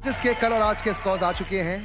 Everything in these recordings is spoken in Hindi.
जिसके कल और आज के स्कोर्स आ चुके हैं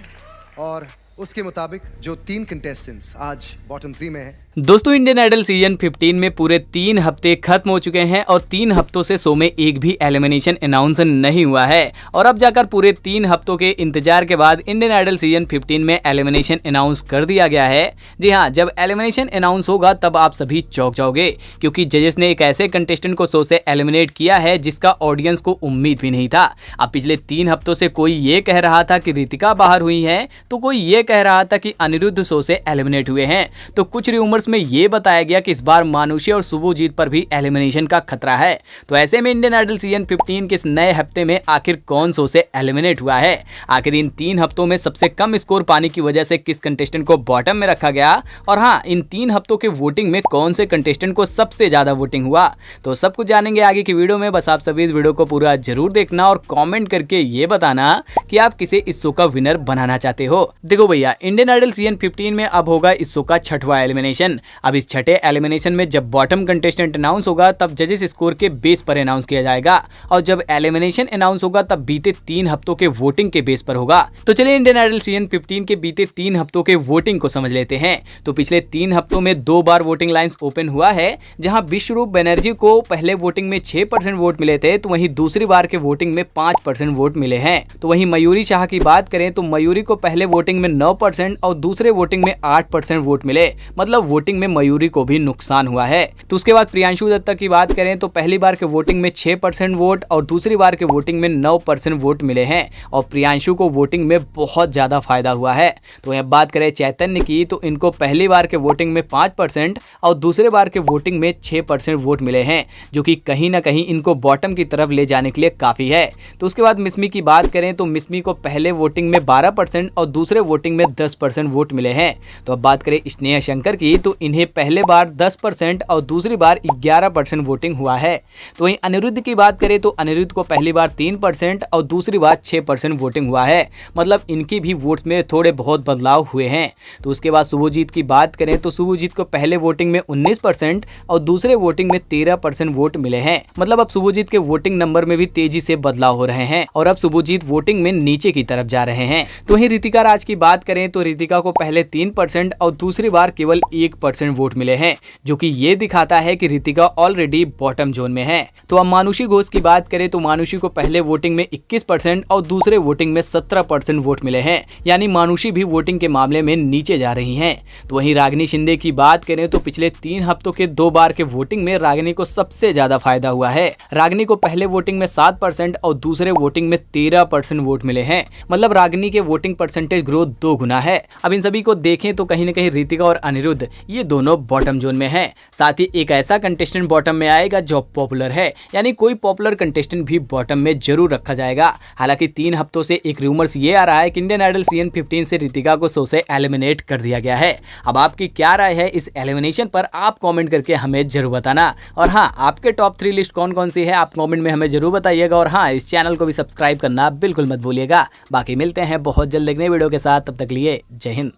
और उसके मुताबिक जो 3 कंटेस्टेंट्स आज बॉटम 3 में हैं। दोस्तों, इंडियन आइडल सीजन 15 में पूरे 3 हफ्ते खत्म हो चुके हैं और 3 हफ्तों से शो में एक भी एलिमिनेशन अनाउंस नहीं हुआ है और अब जाकर पूरे 3 हफ्तों के इंतजार के बाद इंडियन आइडल सीजन 15 में एलिमिनेशन अनाउंस कर दिया गया है। जी हाँ, जब एलिमिनेशन अनाउंस होगा तब आप सभी चौंक जाओगे क्योंकि जजेस ने एक ऐसे कंटेस्टेंट को शो से एलिमिनेट किया है जिसका ऑडियंस को उम्मीद भी नहीं था। अब पिछले 3 हफ्तों से कोई ये कह रहा था कि रितिका बाहर हुई है, तो कोई ये कह रहा था कि अनिरुद्ध शो से एलिमिनेट हुए हैं, तो कुछ रूमर्स में ये बताया गया कि इस बार मानुषी और शुभजीत पर भी एलिमिनेशन का खतरा है। तो ऐसे में इंडियन आइडल सीजन 15 के इस नए हफ्ते में आखिर कौन शो से एलिमिनेट हुआ है, आखिर इन 3 हफ्तों में सबसे कम स्कोर पाने की वजह से किस कंटेस्टेंट को बॉटम में रखा गया और हाँ, इन 3 हफ्तों के वोटिंग में कौन से कंटेस्टेंट को सबसे ज्यादा वोटिंग हुआ, तो सब कुछ जानेंगे आगे की वीडियो में। बस आप सभी इस वीडियो को पूरा जरूर देखना और कॉमेंट करके ये बताना कि आप किसे इस शो का विनर बनाना चाहते हो। देखो भैया, इंडियन आइडल सीजन 15 में अब होगा इस शो का 6वां एलिमिनेशन। अब इस 6ठे एलिमिनेशन में जब बॉटम कंटेस्टेंट अनाउंस होगा तब जजेस स्कोर के बेस पर अनाउंस किया जाएगा और जब एलिमिनेशन अनाउंस होगा तब बीते 3 हफ्तों के वोटिंग के बेस पर होगा। तो चलिए इंडियन आइडल सीजन 15 के बीते 3 हफ्तों के वोटिंग को समझ लेते हैं। तो पिछले 3 हफ्तों में 2 बार वोटिंग लाइन्स ओपन हुआ है, जहां विश्वरूप बनर्जी को पहले वोटिंग में 6% वोट मिले थे, तो वहीं दूसरी बार के वोटिंग में 5% वोट मिले हैं। तो वहीं मयूरी शाह की बात करें तो मयूरी को पहले वोटिंग में 9% और दूसरे वोटिंग में 8% वोट मिले, मतलब वोटिंग में मयूरी को भी नुकसान हुआ है। तो उसके बाद प्रियांशु दत्ता की बात करें तो पहली बार के वोटिंग में 6% वोट और दूसरी बार के वोटिंग में 9% वोट मिले हैं और प्रियांशु को वोटिंग में बहुत ज्यादा फायदा हुआ है। तो यह बात करें चैतन्य की तो इनको पहली बार के वोटिंग में 5% और दूसरे बार के वोटिंग में 6% वोट मिले हैं, जो कि कहीं ना कहीं इनको बॉटम की तरफ ले जाने के लिए काफी है। तो उसके बाद मिस्मी की बात करें तो मिस्मी को पहले वोटिंग में 12% और दूसरे वोटिंग में 10% वोट मिले हैं। तो अब बात करें स्नेहा शंकर की तो इन्हें पहले बार 10% और दूसरी बार 11% वोटिंग हुआ है। तो वहीं अनिरुद्ध की बात करें तो अनिरुद्ध को पहली बार 3% और दूसरी बार 6% वोटिंग हुआ है, मतलब इनकी भी वोट्स में थोड़े बहुत बदलाव हुए हैं। तो उसके बाद शुभजीत की बात करें तो शुभजीत को पहले वोटिंग में 19% और दूसरे वोटिंग में 13% वोट मिले हैं, मतलब अब शुभजीत के वोटिंग नंबर में भी तेजी से बदलाव हो रहे हैं और अब शुभजीत वोटिंग में नीचे की तरफ जा रहे हैं। तो वहीं रितिका राज की बात करें तो रितिका को पहले 3% और दूसरी बार केवल 1% वोट मिले हैं, जो कि ये दिखाता है कि रितिका ऑलरेडी बॉटम जोन में है। तो अब मानुषी घोष की बात करें तो मानुषी को पहले वोटिंग में 21% और दूसरे वोटिंग में 17% वोट मिले हैं, यानी मानुषी भी वोटिंग के मामले में नीचे जा रही हैं। तो वहीं रागिनी शिंदे की बात करें तो पिछले 3 हफ्तों के 2 बार के वोटिंग में रागिनी को सबसे ज्यादा फायदा हुआ है। रागिनी को पहले वोटिंग में 7% और दूसरे वोटिंग में 13% वोट मिले हैं, मतलब रागिनी के वोटिंग परसेंटेज ग्रोथ 2 गुना है। अब इन सभी को देखें तो कहीं ना कहीं रितिका और अनिरुद्ध ये दोनों बॉटम जोन में हैं। साथ ही एक ऐसा कंटेस्टेंट बॉटम में आएगा जो पॉपुलर है, यानी कोई पॉपुलर कंटेस्टेंट भी बॉटम में जरूर रखा जाएगा। हालांकि 3 हफ्तों से एक रूमर्स ये आ रहा है कि इंडियन आइडल सीजन 15 से रितिका को शो से एलिमिनेट कर दिया गया है। अब आपकी क्या राय है इस एलिमिनेशन पर, आप कमेंट करके हमें जरूर बताना। और हाँ, आपके टॉप 3 लिस्ट कौन कौन सी है आप कमेंट में हमें जरूर बताइएगा और हाँ, इस चैनल को भी सब्सक्राइब करना बिल्कुल मत भूलिएगा। बाकी मिलते हैं बहुत जल्द एक नई वीडियो के साथ, तब तक लिए जय हिंद।